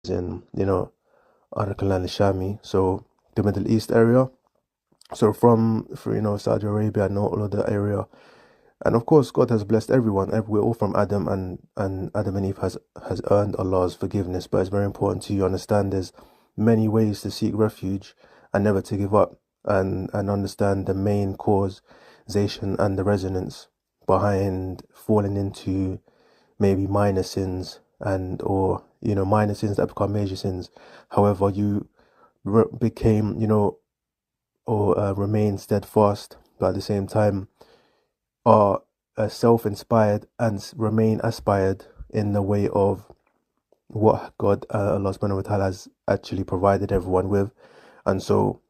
in, Arkalan Shami, so the Middle East area. So Saudi Arabia and all of the area. And of course, God has blessed everyone. We're all from Adam, and Adam and Eve has earned Allah's forgiveness. But it's very important to understand there's many ways to seek refuge and never to give up, and understand the main causation and the resonance behind falling into maybe minor sins, or minor sins that become major sins. However, you became, or remain steadfast, but at the same time are self-inspired and remain aspired in the way of what God, Allah subhanahu wa ta'ala, has actually provided everyone with. And so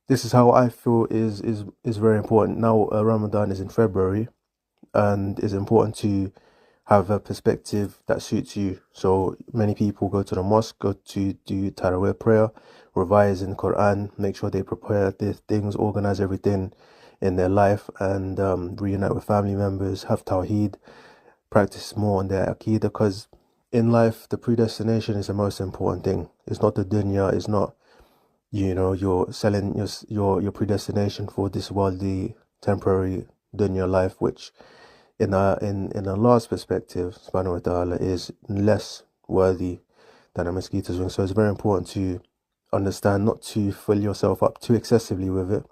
this is how I feel is very important. Now Ramadan is in February, and it's important to have a perspective that suits you. So many people go to the mosque, go to do Taraweeh prayer, revise in Quran, make sure they prepare their things, organize everything in their life, and reunite with family members, have Tawheed, practice more on their Aqidah, because in life, the predestination is the most important thing. It's not the dunya, it's not, you're selling your predestination for this worldly, temporary dunya life, which in Allah's perspective, subhanahu wa ta'ala, is less worthy than a mosquito's wing. So it's very important to understand not to fill yourself up too excessively with it.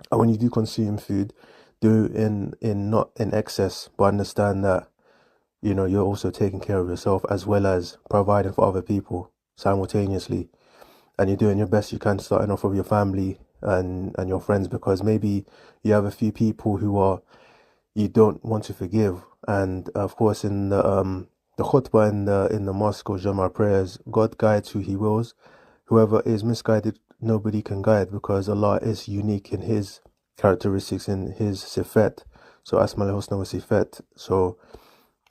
And when you do consume food, do in not in excess, but understand that, you're also taking care of yourself as well as providing for other people simultaneously. And you're doing your best you can, starting off with your family and your friends, because maybe you have a few people who you don't want to forgive. And of course, in the khutbah in the mosque or Jama prayers, God guides who He wills. Whoever is misguided, nobody can guide, because Allah is unique in His characteristics, in His sifat. So Asma al-Husna wa sifat. So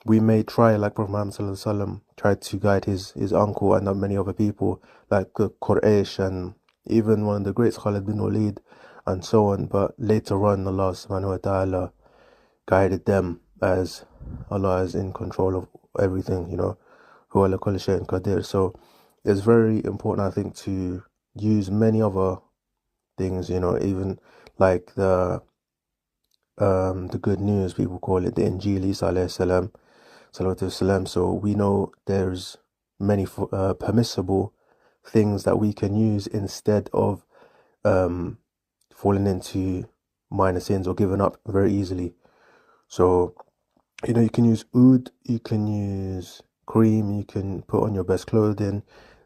we may try, like Prophet Muhammad sallallahu alaihi wasallam tried to guide his uncle and many other people, like Quraysh, and even one of the greats, Khalid bin Walid, and so on. But later on, Allah subhanahu wa ta'ala guided them, as Allah is in control of everything, Huwa ala kulli shay'in qadir. So it's very important, I think, to use many other things, even like the good news, people call it the Injil, Isa alayhi salam, salatu salam. So we know there's many permissible things that we can use instead of falling into minor sins or giving up very easily. So, you can use oud, you can use cream, you can put on your best clothing,